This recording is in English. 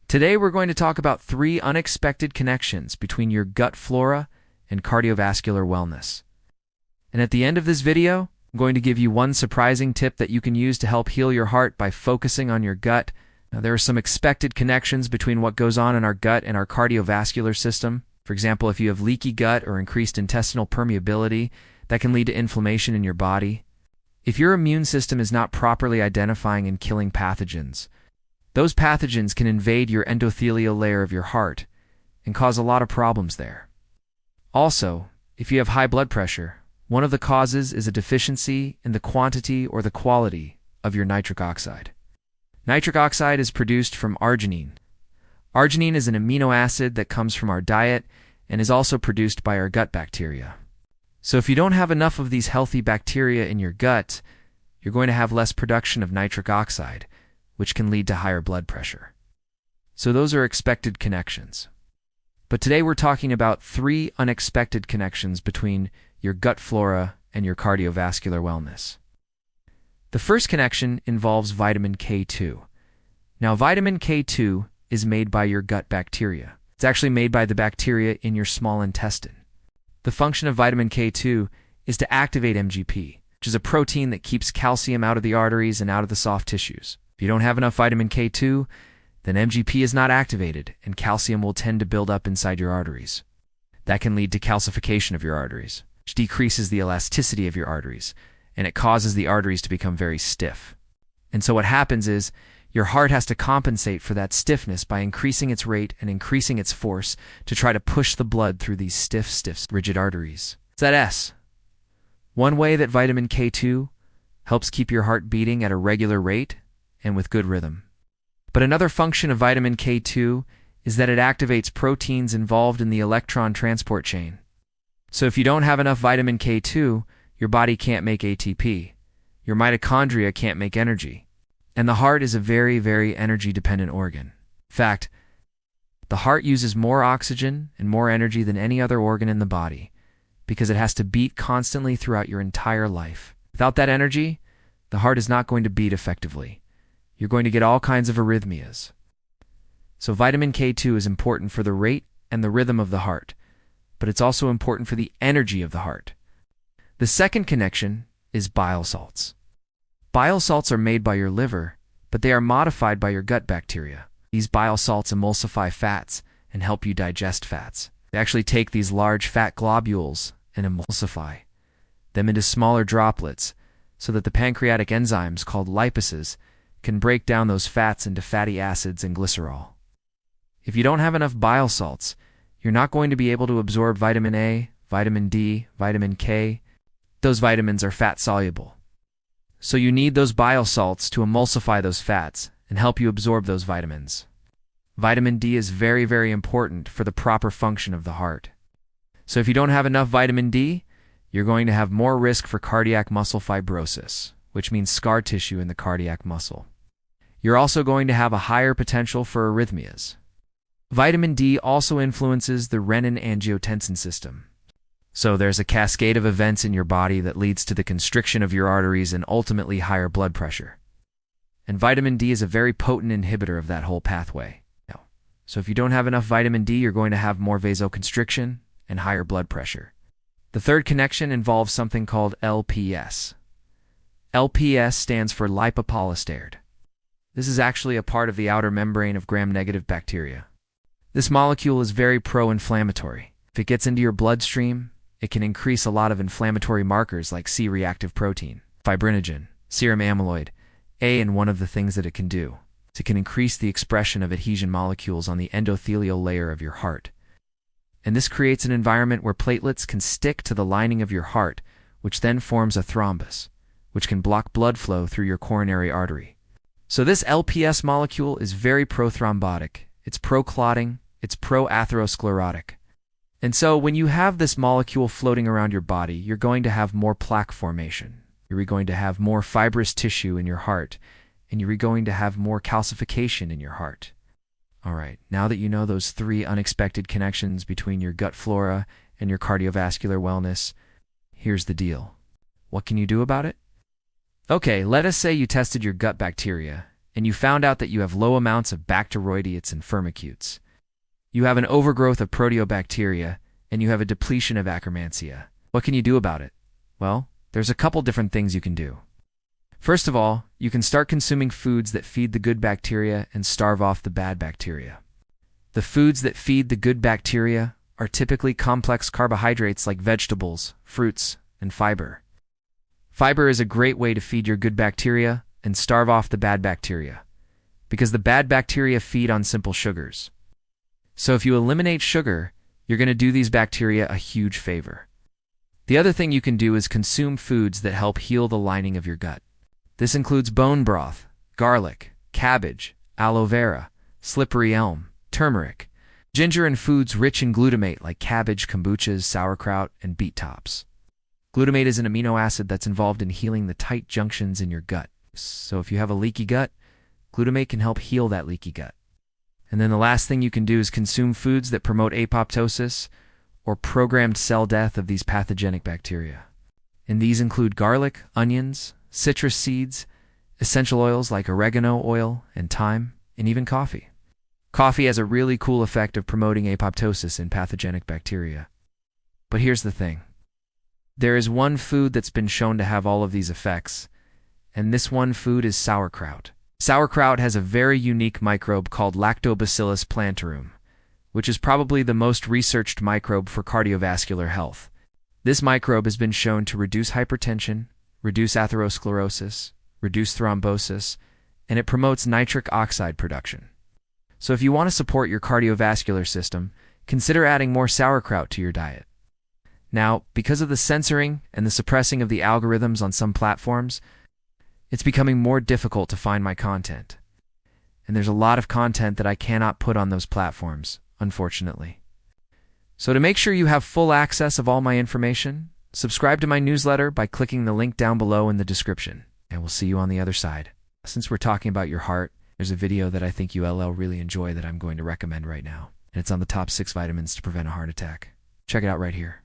Today we're going to talk about 3 unexpected connections between your gut flora and cardiovascular wellness. And at the end of this video, I'm going to give you one surprising tip that you can use to help heal your heart by focusing on your gut. Now, there are some expected connections between what goes on in our gut and our cardiovascular system. For example, if you have leaky gut or increased intestinal permeability, that can lead to inflammation in your body. If your immune system is not properly identifying and killing pathogens, those pathogens can invade your endothelial layer of your heart and cause a lot of problems there. Also, if you have high blood pressure, one of the causes is a deficiency in the quantity or the quality of your nitric oxide. Nitric oxide is produced from arginine. Arginine is an amino acid that comes from our diet and is also produced by our gut bacteria. So if you don't have enough of these healthy bacteria in your gut, you're going to have less production of nitric oxide, which can lead to higher blood pressure. So those are expected connections. But today we're talking about 3 unexpected connections between your gut flora and your cardiovascular wellness. The first connection involves vitamin K2. Now, vitamin K2 is made by your gut bacteria. It's actually made by the bacteria in your small intestine. The function of vitamin K2 is to activate MGP, which is a protein that keeps calcium out of the arteries and out of the soft tissues. If you don't have enough vitamin K2, then MGP is not activated, and calcium will tend to build up inside your arteries. That can lead to calcification of your arteries, which decreases the elasticity of your arteries, and it causes the arteries to become very stiff. And so what happens is, your heart has to compensate for that stiffness by increasing its rate and increasing its force to try to push the blood through these stiff, rigid arteries. It's that S. One way that vitamin K2 helps keep your heart beating at a regular rate and with good rhythm. But another function of vitamin K2 is that it activates proteins involved in the electron transport chain. So if you don't have enough vitamin K2, your body can't make ATP. Your mitochondria can't make energy. And the heart is a very, very energy-dependent organ. In fact, the heart uses more oxygen and more energy than any other organ in the body because it has to beat constantly throughout your entire life. Without that energy, the heart is not going to beat effectively. You're going to get all kinds of arrhythmias. So vitamin K2 is important for the rate and the rhythm of the heart, but it's also important for the energy of the heart. The second connection is bile salts. Bile salts are made by your liver, but they are modified by your gut bacteria. These bile salts emulsify fats and help you digest fats. They actually take these large fat globules and emulsify them into smaller droplets so that the pancreatic enzymes called lipases can break down those fats into fatty acids and glycerol. If you don't have enough bile salts, you're not going to be able to absorb vitamin A, vitamin D, vitamin K. Those vitamins are fat soluble. So you need those bile salts to emulsify those fats and help you absorb those vitamins. Vitamin D is very, very important for the proper function of the heart. So if you don't have enough vitamin D, you're going to have more risk for cardiac muscle fibrosis, which means scar tissue in the cardiac muscle. You're also going to have a higher potential for arrhythmias. Vitamin D also influences the renin-angiotensin system. So there's a cascade of events in your body that leads to the constriction of your arteries and ultimately higher blood pressure. And vitamin D is a very potent inhibitor of that whole pathway. So if you don't have enough vitamin D, you're going to have more vasoconstriction and higher blood pressure. The third connection involves something called LPS. LPS stands for lipopolystyrene. This is actually a part of the outer membrane of gram-negative bacteria. This molecule is very pro-inflammatory. If it gets into your bloodstream, it can increase a lot of inflammatory markers like C-reactive protein, fibrinogen, serum amyloid A, and one of the things that it can do is it can increase the expression of adhesion molecules on the endothelial layer of your heart. And this creates an environment where platelets can stick to the lining of your heart, which then forms a thrombus, which can block blood flow through your coronary artery. So this LPS molecule is very prothrombotic, it's pro-clotting, it's pro-atherosclerotic. And so when you have this molecule floating around your body, you're going to have more plaque formation. You're going to have more fibrous tissue in your heart, and you're going to have more calcification in your heart. All right, now that you know those 3 unexpected connections between your gut flora and your cardiovascular wellness, here's the deal. What can you do about it? Okay, let us say you tested your gut bacteria and you found out that you have low amounts of Bacteroidetes and Firmicutes. You have an overgrowth of proteobacteria, and you have a depletion of Akkermansia. What can you do about it? Well, there's a couple different things you can do. First of all, you can start consuming foods that feed the good bacteria and starve off the bad bacteria. The foods that feed the good bacteria are typically complex carbohydrates like vegetables, fruits, and fiber. Fiber is a great way to feed your good bacteria and starve off the bad bacteria, because the bad bacteria feed on simple sugars. So if you eliminate sugar, you're going to do these bacteria a huge favor. The other thing you can do is consume foods that help heal the lining of your gut. This includes bone broth, garlic, cabbage, aloe vera, slippery elm, turmeric, ginger, and foods rich in glutamate like cabbage, kombuchas, sauerkraut, and beet tops. Glutamate is an amino acid that's involved in healing the tight junctions in your gut. So if you have a leaky gut, glutamate can help heal that leaky gut. And then the last thing you can do is consume foods that promote apoptosis or programmed cell death of these pathogenic bacteria. And these include garlic, onions, citrus seeds, essential oils like oregano oil and thyme, and even coffee. Coffee has a really cool effect of promoting apoptosis in pathogenic bacteria. But here's the thing. There is one food that's been shown to have all of these effects, and this one food is sauerkraut. Sauerkraut has a very unique microbe called Lactobacillus plantarum, which is probably the most researched microbe for cardiovascular health. This microbe has been shown to reduce hypertension, reduce atherosclerosis, reduce thrombosis, and it promotes nitric oxide production. So if you want to support your cardiovascular system, consider adding more sauerkraut to your diet. Now, because of the censoring and the suppressing of the algorithms on some platforms, it's becoming more difficult to find my content. And there's a lot of content that I cannot put on those platforms, unfortunately. So to make sure you have full access of all my information, subscribe to my newsletter by clicking the link down below in the description, and we'll see you on the other side. Since we're talking about your heart, there's a video that I think you'll really enjoy that I'm going to recommend right now, and it's on the top 6 vitamins to prevent a heart attack. Check it out right here.